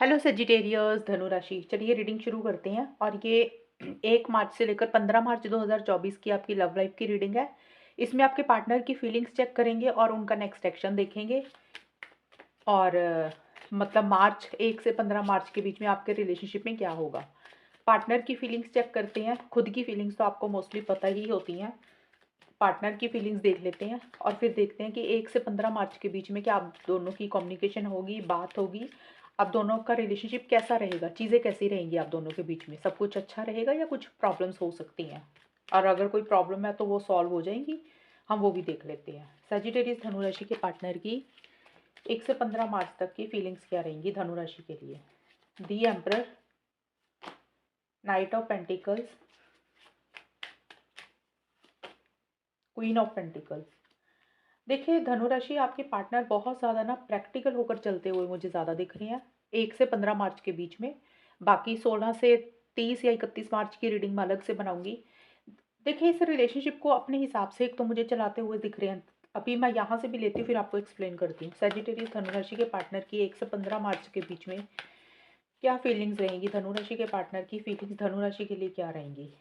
Hello Sagittarius धनु राशि। चलिए रीडिंग शुरू करते हैं। और ये 1 मार्च से लेकर 15 मार्च 2024 की आपकी लव लाइफ की रीडिंग है। इसमें आपके पार्टनर की फीलिंग्स चेक करेंगे और उनका नेक्स्ट एक्शन देखेंगे। और मतलब मार्च 1 से 15 मार्च के बीच में आपके रिलेशनशिप में क्या होगा। पार्टनर की फीलिंग्स चेक करते हैं। खुद की फीलिंग्स तो आपको मोस्टली पता ही होती हैं। पार्टनर की फीलिंग्स देख लेते हैं और फिर देखते हैं कि 1 से 15 मार्च के बीच में क्या आप दोनों की कम्युनिकेशन होगी, बात होगी। आप दोनों का रिलेशनशिप कैसा रहेगा, चीज़ें कैसी रहेंगी आप दोनों के बीच में, सब कुछ अच्छा रहेगा या कुछ प्रॉब्लम्स हो सकती हैं। और अगर कोई प्रॉब्लम है तो वो सॉल्व हो जाएंगी, हम वो भी देख लेते हैं। सजिटेरियस धनु राशि के पार्टनर की 1 से 15 मार्च तक की फीलिंग्स क्या रहेंगी धनु राशि के लिए। The emperor, knight of pentacles, queen of pentacles. देखिए धनु राशि, आपके पार्टनर बहुत ज़्यादा ना प्रैक्टिकल होकर चलते हुए मुझे ज़्यादा दिख रहे हैं 1 से 15 मार्च के बीच में। बाकी 16 से 30 या 31 मार्च की रीडिंग मैं अलग से बनाऊंगी। देखिए इस रिलेशनशिप को अपने हिसाब से एक तो मुझे चलाते हुए दिख रहे हैं। अभी मैं यहाँ से भी लेती हूँ फिर आपको एक्सप्लेन करती हूँ। सेजिटेरियस धनु राशि के पार्टनर की 1 से 15 मार्च के बीच में क्या फीलिंग्स रहेंगी। धनु राशि के पार्टनर की फीलिंग्स धनु राशि के लिए क्या रहेंगी।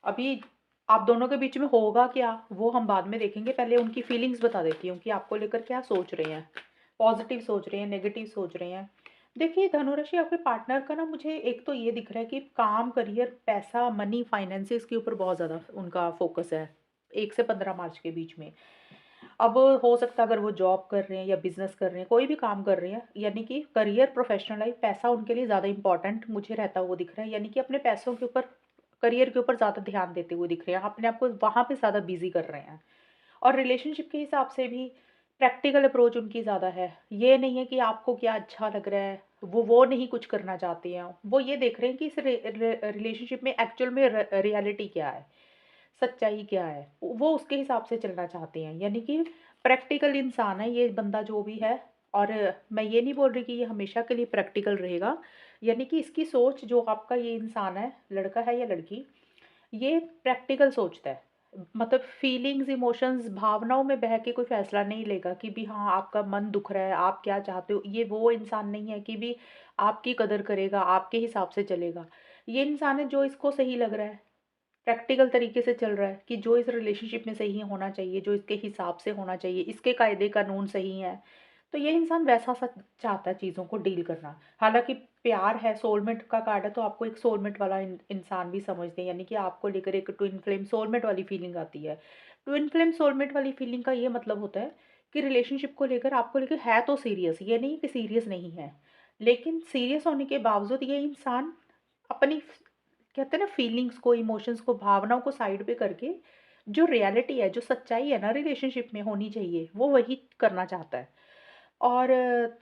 अभी आप दोनों के बीच में होगा क्या वो हम बाद में देखेंगे, पहले उनकी फीलिंग्स बता देती हूँ कि आपको लेकर क्या सोच रहे हैं। पॉजिटिव सोच रहे हैं, नेगेटिव सोच रहे हैं। देखिए धनुराशि, आपके पार्टनर का ना मुझे एक तो ये दिख रहा है कि काम, करियर, पैसा, मनी, फाइनेंसिस के ऊपर बहुत ज़्यादा उनका फोकस है 1 से 15 मार्च के बीच में। अब हो सकता है अगर वो जॉब कर रहे हैं या बिजनेस कर रहे हैं, कोई भी काम कर रहे हैं, यानी कि करियर, प्रोफेशनल लाइफ, पैसा उनके लिए ज़्यादा इंपॉर्टेंट मुझे रहता हुआ दिख रहा है। यानी कि अपने पैसों के ऊपर, करियर के ऊपर ज़्यादा ध्यान देते हुए दिख रहे हैं, अपने आप को वहाँ पे ज़्यादा बिजी कर रहे हैं। और रिलेशनशिप के हिसाब से भी प्रैक्टिकल अप्रोच उनकी ज़्यादा है। ये नहीं है कि आपको क्या अच्छा लग रहा है, वो नहीं कुछ करना चाहते हैं। वो ये देख रहे हैं कि इस रिलेशनशिप में एक्चुअल में रियलिटी क्या है, सच्चाई क्या है, वो उसके हिसाब से चलना चाहते हैं। यानी कि प्रैक्टिकल इंसान है ये बंदा जो भी है। और मैं ये नहीं बोल रही कि ये हमेशा के लिए प्रैक्टिकल रहेगा। यानी कि इसकी सोच, जो आपका ये इंसान है, लड़का है या लड़की, ये प्रैक्टिकल सोचता है। मतलब फीलिंग्स, इमोशंस, भावनाओं में बह के कोई फैसला नहीं लेगा कि भी हाँ आपका मन दुख रहा है, आप क्या चाहते हो। ये वो इंसान नहीं है कि भी आपकी कदर करेगा, आपके हिसाब से चलेगा। ये इंसान है जो इसको सही लग रहा है, प्रैक्टिकल तरीके से चल रहा है कि जो इस रिलेशनशिप में सही होना चाहिए, जो इसके हिसाब से होना चाहिए, इसके कायदे कानून सही हैं। तो ये इंसान वैसा सा चाहता है चीज़ों को डील करना। हालाँकि प्यार है, सोलमेट का कार्ड है, तो आपको एक सोलमेट वाला इंसान भी समझते हैं। यानी कि आपको लेकर एक ट्विन फ्लेम सोलमेट वाली फीलिंग आती है। ट्विन फ्लेम सोलमेट वाली फीलिंग का ये मतलब होता है कि रिलेशनशिप को लेकर आपको लेकर है तो सीरियस, ये नहीं कि सीरियस नहीं है। लेकिन सीरियस होने के बावजूद ये इंसान अपनी, कहते हैं ना, फीलिंग्स को, इमोशंस को, भावनाओं को साइड पे करके जो रियलिटी है, जो सच्चाई है ना रिलेशनशिप में होनी चाहिए, वो वही करना चाहता है। और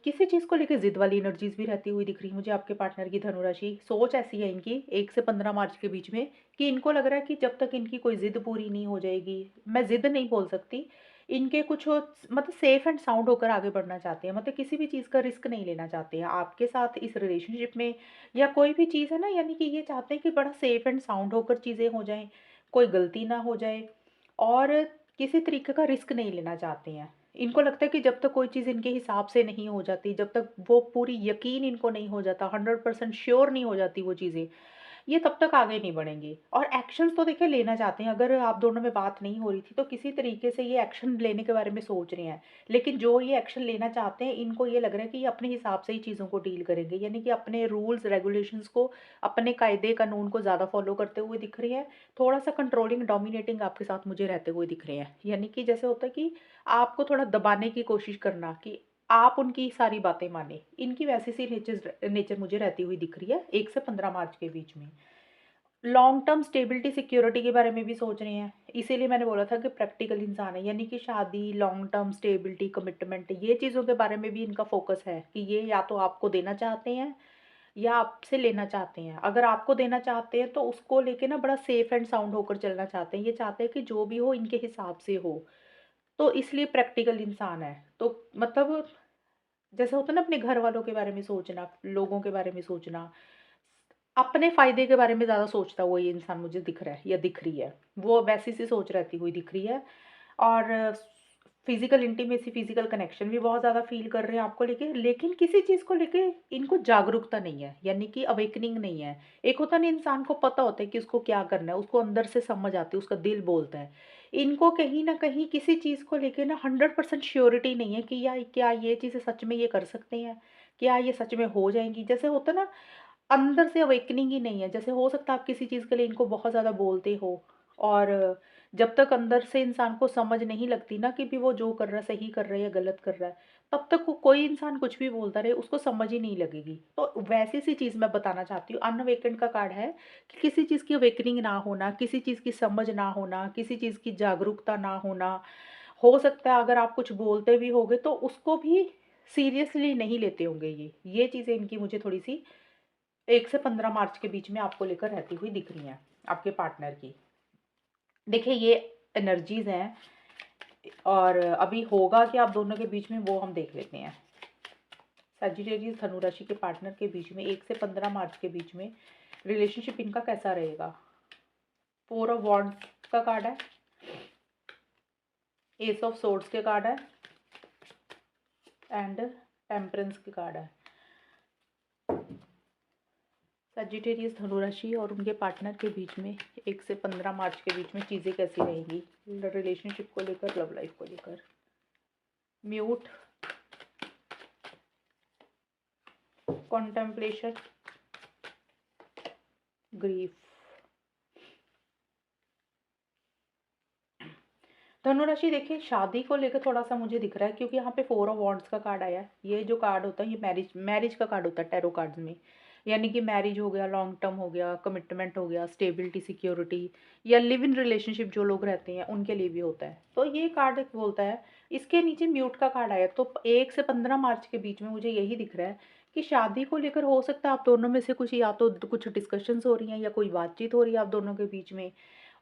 किसी चीज़ को लेके ज़िद वाली एनर्जीज़ भी रहती हुई दिख रही है मुझे आपके पार्टनर की। धनुराशि सोच ऐसी है इनकी 1 से 15 मार्च के बीच में कि इनको लग रहा है कि जब तक इनकी कोई ज़िद पूरी नहीं हो जाएगी, मैं ज़िद नहीं बोल सकती, इनके कुछ मतलब सेफ एंड साउंड होकर आगे बढ़ना चाहते हैं। मतलब किसी भी चीज़ का रिस्क नहीं लेना चाहते हैं आपके साथ इस रिलेशनशिप में, या कोई भी चीज़ है ना। यानी कि ये चाहते हैं कि बड़ा सेफ एंड साउंड होकर चीज़ें हो जाएं, कोई गलती ना हो जाए, और किसी तरीके का रिस्क नहीं लेना चाहते हैं। इनको लगता है कि जब तक कोई चीज़ इनके हिसाब से नहीं हो जाती, जब तक वो पूरी यकीन इनको नहीं हो जाता, 100% श्योर नहीं हो जाती वो चीज़ें, ये तब तक आगे नहीं बढ़ेंगे। और एक्शंस तो देखिए लेना चाहते हैं। अगर आप दोनों में बात नहीं हो रही थी तो किसी तरीके से ये एक्शन लेने के बारे में सोच रहे हैं। लेकिन जो ये एक्शन लेना चाहते हैं, इनको ये लग रहा है कि ये अपने हिसाब से ही चीज़ों को डील करेंगे। यानी कि अपने रूल्स रेगुलेशंस को, अपने कायदे कानून को ज़्यादा फॉलो करते हुए दिख रही है। थोड़ा सा कंट्रोलिंग, डोमिनेटिंग आपके साथ मुझे रहते हुए दिख रहे हैं। यानी कि जैसे होता है कि आपको थोड़ा दबाने की कोशिश करना कि आप उनकी सारी बातें माने। इनकी वैसी सी नेचर नेचर मुझे रहती हुई दिख रही है 1 से 15 मार्च के बीच में। लॉन्ग टर्म स्टेबिलिटी, सिक्योरिटी के बारे में भी सोच रहे हैं। इसीलिए मैंने बोला था कि प्रैक्टिकल इंसान है। यानी कि शादी, लॉन्ग टर्म स्टेबिलिटी, कमिटमेंट, ये चीज़ों के बारे में भी इनका फोकस है कि ये या तो आपको देना चाहते हैं या आपसे लेना चाहते हैं। अगर आपको देना चाहते हैं तो उसको लेके ना बड़ा सेफ एंड साउंड होकर चलना चाहते हैं। ये चाहते हैं कि जो भी हो इनके हिसाब से हो। तो इसलिए प्रैक्टिकल इंसान है। तो मतलब जैसे होता है ना, अपने घर वालों के बारे में सोचना, लोगों के बारे में सोचना, अपने फ़ायदे के बारे में ज़्यादा सोचता हुआ ये इंसान मुझे दिख रहा है या दिख रही है। वो वैसी सी सोच रहती हुई दिख रही है। और फिजिकल इंटीमेसी, फिजिकल कनेक्शन भी बहुत ज़्यादा फ़ील कर रहे हैं आपको लेके, लेकिन किसी चीज़ को लेके इनको जागरूकता नहीं है, यानी कि अवेकनिंग नहीं है। एक होता है ना, इंसान को पता होता है कि उसको क्या करना है, उसको अंदर से समझ आती है, उसका दिल बोलता है। इनको कहीं न कहीं किसी चीज़ को लेके ना 100% श्योरिटी नहीं है कि या क्या ये चीज़ें सच में ये कर सकते हैं? क्या ये सच में हो जाएँगी? जैसे होता है ना, अंदर से अवेकनिंग ही नहीं है। जैसे हो सकता है आप किसी चीज़ के लिए इनको बहुत ज़्यादा बोलते हो, और जब तक अंदर से इंसान को समझ नहीं लगती ना कि भी वो जो कर रहा है सही कर रहा है या गलत कर रहा है, तब तक वो कोई इंसान कुछ भी बोलता रहे, उसको समझ ही नहीं लगेगी। तो वैसी सी चीज़ मैं बताना चाहती हूँ। अनअवेकेंड का कार्ड है कि किसी चीज़ की अवेकनिंग ना होना, किसी चीज़ की समझ ना होना, किसी चीज़ की जागरूकता ना होना। हो सकता है अगर आप कुछ बोलते भी होंगे तो उसको भी सीरियसली नहीं लेते होंगे ये। ये चीज़ें इनकी मुझे थोड़ी-सी 1 से 15 मार्च के बीच में आपको लेकर रहती हुई दिख रही हैं, आपके पार्टनर की। देखिए ये एनर्जीज़ हैं, और अभी होगा क्या आप दोनों के बीच में वो हम देख लेते हैं। सजिटेरियस धनु राशि के पार्टनर के बीच में 1 से 15 मार्च के बीच में रिलेशनशिप इनका कैसा रहेगा? 4 ऑफ वॉन्ड्स का कार्ड है, एस ऑफ सोर्ड्स के कार्ड है, एंड टेम्परेंस के कार्ड है। सजिटेरियस धनु राशि और उनके पार्टनर के बीच में 1 से 15 मार्च के बीच में चीज़ें कैसी रहेंगी रिलेशनशिप को लेकर, लव लाइफ को लेकर? Mute, contemplation, grief. धनुराशि देखिए, शादी को लेकर थोड़ा-सा मुझे दिख रहा है, क्योंकि यहाँ पे 4 ऑफ वॉन्ड्स का कार्ड आया है। ये जो कार्ड होता है ये मैरिज मैरिज का कार्ड होता है टैरो कार्ड्स में। यानी कि मैरिज हो गया, लॉन्ग टर्म हो गया, कमिटमेंट हो गया, स्टेबिलिटी, सिक्योरिटी, या लिव इन रिलेशनशिप जो लोग रहते हैं उनके लिए भी होता है। तो ये कार्ड एक बोलता है। इसके नीचे म्यूट का कार्ड आया, तो 1 से 15 मार्च के बीच में मुझे यही दिख रहा है कि शादी को लेकर हो सकता है आप दोनों में से कुछ, या तो कुछ डिस्कशंस हो रही हैं या कोई बातचीत हो रही है आप दोनों के बीच में।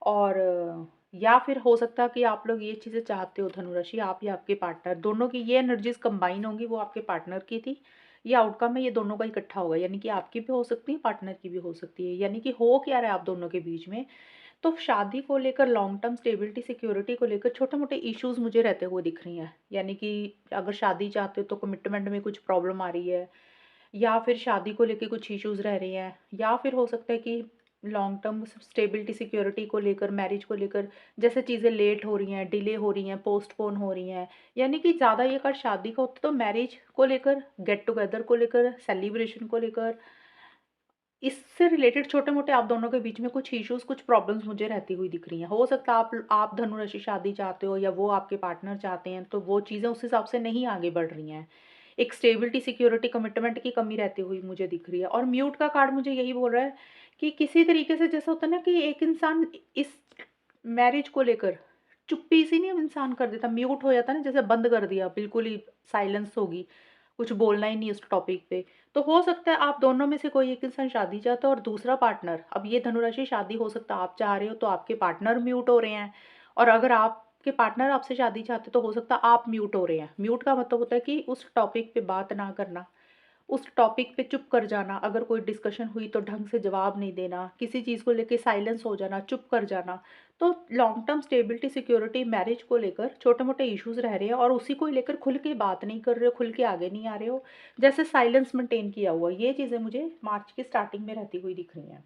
और या फिर हो सकता है कि आप लोग ये चीज़ें चाहते हो धनुराशि, आप या आपके पार्टनर दोनों की ये एनर्जीज कंबाइन होंगी, वो आपके पार्टनर की थी। ये आउटकम है, ये दोनों का इकट्ठा होगा, यानी कि आपकी भी हो सकती है, पार्टनर की भी हो सकती है। यानी कि हो क्या रहा है आप दोनों के बीच में, तो शादी को लेकर, लॉन्ग टर्म स्टेबिलिटी, सिक्योरिटी को लेकर छोटे-मोटे इश्यूज़ मुझे रहते हुए दिख रही हैं। यानी कि अगर शादी चाहते हो तो कमिटमेंट में कुछ प्रॉब्लम आ रही है, या फिर शादी को लेके कुछ इश्यूज़ रह रहे हैं, या फिर हो सकता है कि लॉन्ग टर्म स्टेबिलिटी, सिक्योरिटी को लेकर, मैरिज को लेकर जैसे चीज़ें लेट हो रही हैं, डिले हो रही हैं, पोस्टपोन हो रही हैं। यानी कि ज़्यादा ये कार्ड शादी का होता तो मैरिज को लेकर, गेट टुगेदर को लेकर, सेलिब्रेशन को लेकर, इससे रिलेटेड छोटे-मोटे आप दोनों के बीच में कुछ इश्यूज़, कुछ प्रॉब्लम्स मुझे रहती हुई दिख रही हैं। हो सकता है आप धनु राशि शादी चाहते हो या वो आपके पार्टनर चाहते हैं, तो वो चीज़ें उस हिसाब से नहीं आगे बढ़ रही हैं। एक स्टेबिलिटी, सिक्योरिटी, कमिटमेंट की कमी रहती हुई मुझे दिख रही है, और म्यूट का कार्ड मुझे यही बोल रहा है कि किसी तरीके से, जैसा होता है ना कि एक इंसान इस मैरिज को लेकर चुप्पी सी नहीं इंसान कर देता, म्यूट हो जाता है ना, जैसे बंद कर दिया, बिल्कुल ही साइलेंस होगी, कुछ बोलना ही नहीं उस टॉपिक पे। तो हो सकता है आप दोनों में से कोई एक इंसान शादी चाहता है और दूसरा पार्टनर, अब ये धनुराशि शादी हो सकता है आप चाह रहे हो तो आपके पार्टनर म्यूट हो रहे हैं, और अगर आपके पार्टनर आपसे शादी चाहते तो हो सकता है आप म्यूट हो रहे हैं। म्यूट का मतलब होता है कि उस टॉपिक पे बात ना करना, उस टॉपिक पे चुप कर जाना, अगर कोई डिस्कशन हुई तो ढंग से जवाब नहीं देना, किसी चीज़ को लेके साइलेंस हो जाना, चुप कर जाना। तो long term stability, security, marriage को लेकर छोटे-मोटे इश्यूज़ रह रहे हैं, और उसी को लेकर खुल के बात नहीं कर रहे हो, खुल के आगे नहीं आ रहे हो, जैसे साइलेंस मेंटेन किया हुआ है। ये चीज़ें मुझे मार्च की स्टार्टिंग में रहती हुई दिख रही हैं।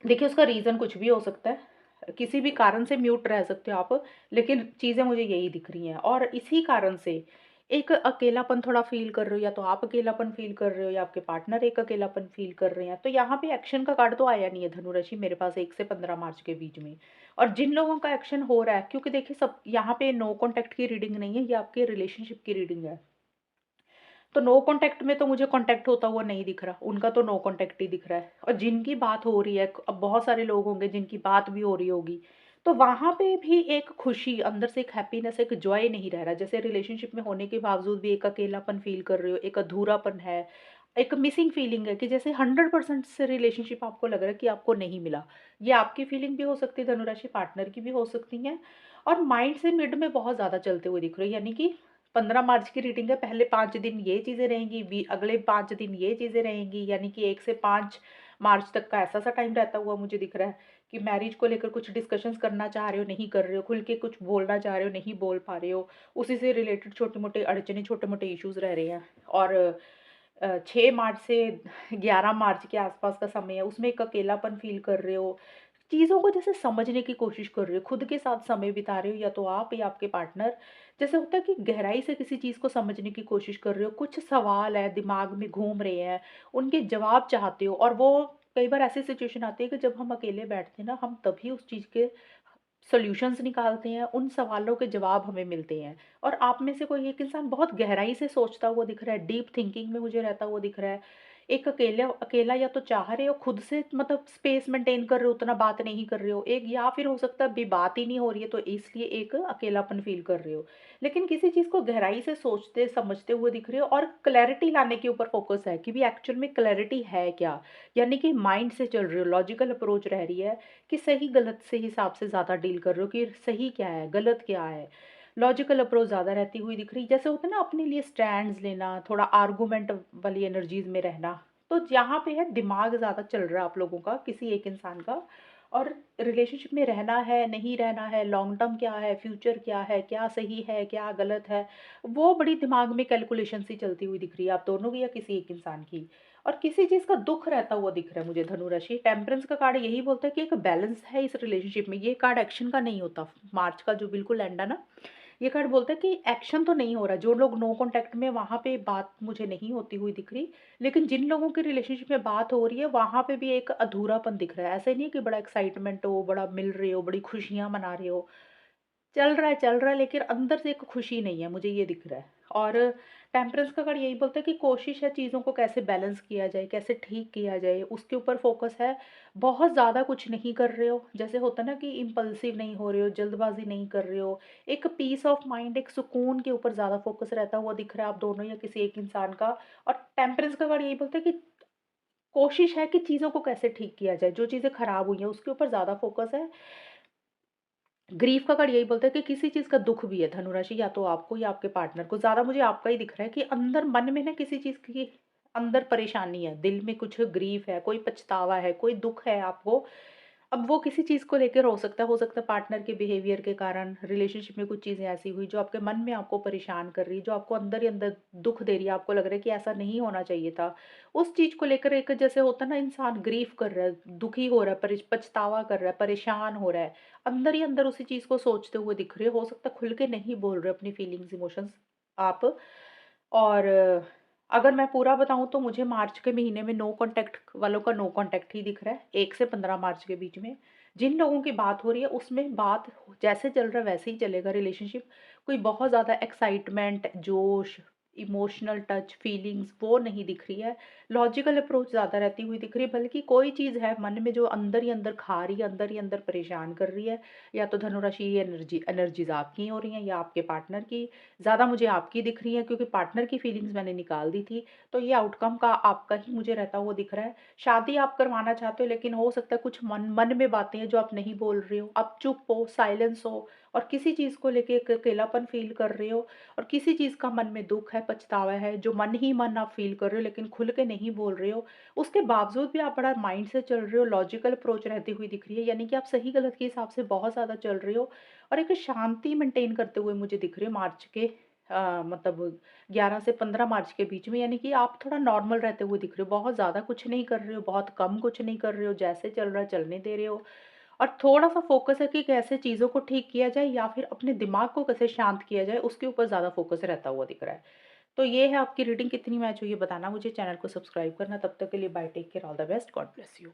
देखिए उसका रीज़न कुछ भी हो सकता है, किसी भी कारण से म्यूट रह सकते हो आप, लेकिन चीज़ें मुझे यही दिख रही हैं, और इसी कारण से एक अकेलापन थोड़ा फ़ील कर रहे हो, या तो आप अकेलापन फ़ील कर रहे हो या आपके पार्टनर एक अकेलापन फ़ील कर रहे हैं। तो यहाँ पे एक्शन का कार्ड तो आया नहीं है धनुराशि मेरे पास 1 से 15 मार्च के बीच में। और जिन लोगों का एक्शन हो रहा है, क्योंकि देखिए सब यहाँ पे नो कॉन्टैक्ट की रीडिंग नहीं है, ये आपके रिलेशनशिप की रीडिंग है। तो नो कॉन्टैक्ट में तो मुझे कॉन्टैक्ट होता हुआ नहीं दिख रहा, उनका तो नो कॉन्टैक्ट ही दिख रहा है। और जिनकी बात हो रही है, अब बहुत सारे लोग होंगे जिनकी बात भी हो रही होगी, तो वहाँ पे भी एक खुशी, अंदर से एक हैप्पीनेस, एक जॉय नहीं रह रहा। जैसे रिलेशनशिप में होने के बावजूद भी एक अकेलापन फ़ील कर रहे हो, एक अधूरापन है, एक मिसिंग फीलिंग है कि जैसे 100% से रिलेशनशिप आपको लग रहा है कि आपको नहीं मिला। ये आपकी फीलिंग भी हो सकती है धनुराशि, पार्टनर की भी हो सकती है, और माइंड से मिड में बहुत ज़्यादा चलते हुए दिख रही है। यानी कि 15 मार्च की रीडिंग है, पहले 5 दिन ये चीज़ें रहेंगी, अगले 5 दिन ये चीज़ें रहेंगी, यानी कि 1 से 5 मार्च तक का ऐसा-सा टाइम रहता हुआ मुझे दिख रहा है कि मैरिज को लेकर कुछ डिस्कशंस करना चाह रहे हो, नहीं कर रहे हो, खुल के कुछ बोलना चाह रहे हो, नहीं बोल पा रहे हो। उसी से रिलेटेड छोटे-मोटे अड़चनें, छोटे-मोटे इश्यूज़ रह रहे हैं। और 6 मार्च से 11 मार्च के आसपास का समय है, उसमें एक अकेलापन फ़ील कर रहे हो। चीज़ों को जैसे समझने की कोशिश कर रहे हो, खुद के साथ समय बिता रहे हो, या तो आप या आपके पार्टनर। जैसे होता है कि गहराई से किसी चीज़ को समझने की कोशिश कर रहे हो, कुछ सवाल है दिमाग में घूम रहे हैं, उनके जवाब चाहते हो। और वो कई बार ऐसी सिचुएशन आती है कि जब हम अकेले बैठते हैं ना, हम तभी उस चीज़ के सॉल्यूशंस निकालते हैं, उन सवालों के जवाब हमें मिलते हैं। और आप में से कोई एक इंसान बहुत गहराई से सोचता हुआ दिख रहा है, डीप थिंकिंग में मुझे रहता हुआ दिख रहा है। एक अकेला अकेला या तो चाह रहे हो खुद से, मतलब स्पेस मेंटेन कर रहे हो, उतना बात नहीं कर रहे हो। एक या फिर हो सकता है अभी बात ही नहीं हो रही है, तो इसलिए एक अकेलापन फ़ील कर रहे हो। लेकिन किसी चीज़ को गहराई से सोचते समझते हुए दिख रहे हो, और क्लैरिटी लाने के ऊपर फ़ोकस है कि भी एक्चुअल में क्लैरिटी है क्या? यानी कि माइंड से चल रहे हो, लॉजिकल अप्रोच रह रही है कि सही-गलत से हिसाब से ज़्यादा डील कर रहे हो कि सही क्या है, गलत क्या है। लॉजिकल अप्रोच ज़्यादा रहती हुई दिख रही है। जैसे होता है ना अपने लिए स्टैंड्स लेना, थोड़ा आर्गुमेंट वाली एनर्जीज़ में रहना। तो यहाँ पे है दिमाग ज़्यादा चल रहा है आप लोगों का, किसी एक इंसान का। और रिलेशनशिप में रहना है, नहीं रहना है, लॉन्ग टर्म क्या है, फ्यूचर क्या है, क्या सही है, क्या गलत है, वो बड़ी दिमाग में कैलकुलेशन सी चलती हुई दिख रही है आप दोनों की या किसी एक इंसान की। और किसी चीज़ का दुःख रहता हुआ दिख रहा है मुझे धनु राशि। टेम्परेंस का कार्ड यही बोलता है कि एक बैलेंस है इस रिलेशनशिप में। ये कार्ड एक्शन का नहीं होता। मार्च का जो बिल्कुल एंड है ना, ये कार्ड बोलता है कि एक्शन तो नहीं हो रहा। जो लोग नो कॉन्टैक्ट में, वहाँ पे बात मुझे नहीं होती हुई दिख रही। लेकिन जिन लोगों की रिलेशनशिप में बात हो रही है, वहाँ पे भी एक अधूरापन दिख रहा है। ऐसा नहीं है कि बड़ा एक्साइटमेंट हो, बड़ा मिल रहे हो, बड़ी खुशियाँ मना रहे हो। चल रहा है, लेकिन अंदर से एक खुशी नहीं है, मुझे ये दिख रहा है। और टेम्परेंस का कार्ड यही बोलता है कि कोशिश है चीज़ों को कैसे बैलेंस किया जाए, कैसे ठीक किया जाए, उसके ऊपर फ़ोकस है। बहुत ज़्यादा कुछ नहीं कर रहे हो, जैसे होता है ना कि इम्पल्सिव नहीं हो रहे हो, जल्दबाज़ी नहीं कर रहे हो। एक पीस ऑफ माइंड, एक सुकून के ऊपर ज़्यादा फ़ोकस रहता हुआ दिख रहा है आप दोनों या किसी एक इंसान का। और टेम्परेंस का कार्ड यही बोलता है कि कोशिश है कि चीज़ों को कैसे ठीक किया जाए, जो चीज़ें खराब हुई हैं, उसके ऊपर ज़्यादा फ़ोकस है। ग्रीफ का कार्ड यही बोलता है कि किसी चीज़ का दुःख भी है धनुराशि, या तो आपको या आपके पार्टनर को। ज़्यादा मुझे आपका ही दिख रहा है कि अंदर मन में ना किसी चीज़ की अंदर परेशानी है, दिल में कुछ ग्रीफ है, कोई पछतावा है, कोई दुःख है आपको। अब वो किसी चीज़ को लेकर हो सकता है पार्टनर के बिहेवियर के कारण रिलेशनशिप में कुछ चीज़ें ऐसी हुई जो आपके मन में आपको परेशान कर रही है, जो आपको अंदर ही अंदर दुःख दे रही है, आपको लग रहा है कि ऐसा नहीं होना चाहिए था। उस चीज़ को लेकर एक जैसे होता है ना इंसान ग्रीफ कर रहा है, दुखी हो रहा है, पछतावा कर रहा है, परेशान हो रहा है। अंदर ही अंदर उसी चीज़ को सोचते हुए दिख रहे हो सकता है खुल के नहीं बोल रहे अपनी फीलिंग्स, इमोशंस आप। और अगर मैं पूरा बताऊँ तो मुझे मार्च के महीने में नो कॉन्टैक्ट वालों का नो कॉन्टैक्ट ही दिख रहा है, 1 से 15 मार्च के बीच में। जिन लोगों की बात हो रही है उसमें बात जैसे चल रहा है वैसे ही चलेगा रिलेशनशिप। कोई बहुत ज़्यादा एक्साइटमेंट, जोश, इमोशनल टच, फीलिंग्स वो नहीं दिख रही है। लॉजिकल अप्रोच ज़्यादा रहती हुई दिख रही है, बल्कि कोई चीज़ है मन में जो अंदर ही अंदर खा रही है, अंदर ही अंदर परेशान कर रही है। या तो धनुराशि ये एनर्जीज़ आपकी हो रही हैं या आपके पार्टनर की। ज़्यादा मुझे आपकी दिख रही है क्योंकि पार्टनर की फीलिंग्स मैंने निकाल दी थी, तो ये आउटकम का आपका ही मुझे रहता हुआ दिख रहा है। शादी आप करवाना चाहते हो, लेकिन हो सकता है कुछ मन मन में बातें हैं जो आप नहीं बोल रहे हो। आप चुप हो, साइलेंस हो, और किसी चीज़ को लेके एक अकेलापन फ़ील कर रहे हो, और किसी चीज़ का मन में दुःख है, पछतावा है, जो मन ही मन आप फ़ील कर रहे हो लेकिन खुल के नहीं बोल रहे हो। उसके बावजूद भी आप बड़ा माइंड से चल रहे हो, लॉजिकल अप्रोच रहती हुई दिख रही है, यानी कि आप सही गलत के हिसाब से बहुत ज़्यादा चल रहे हो। और एक शांति मेंटेन करते हुए मुझे दिख रहे हो मार्च के मतलब 11 से 15 मार्च के बीच में, यानी कि आप थोड़ा नॉर्मल रहते हुए दिख रहे हो। बहुत ज़्यादा कुछ नहीं कर रहे हो, बहुत कम कुछ नहीं कर रहे हो, जैसे चल रहा है चलने दे रहे हो। और थोड़ा-सा फ़ोकस है कि कैसे चीज़ों को ठीक किया जाए या फिर अपने दिमाग को कैसे शांत किया जाए, उसके ऊपर ज़्यादा फ़ोकस रहता हुआ दिख रहा है। तो ये है आपकी रीडिंग कितनी मैच हुई है बताना मुझे, चैनल को सब्सक्राइब करना। तब तक के लिए bye, take care, all the best, God bless you.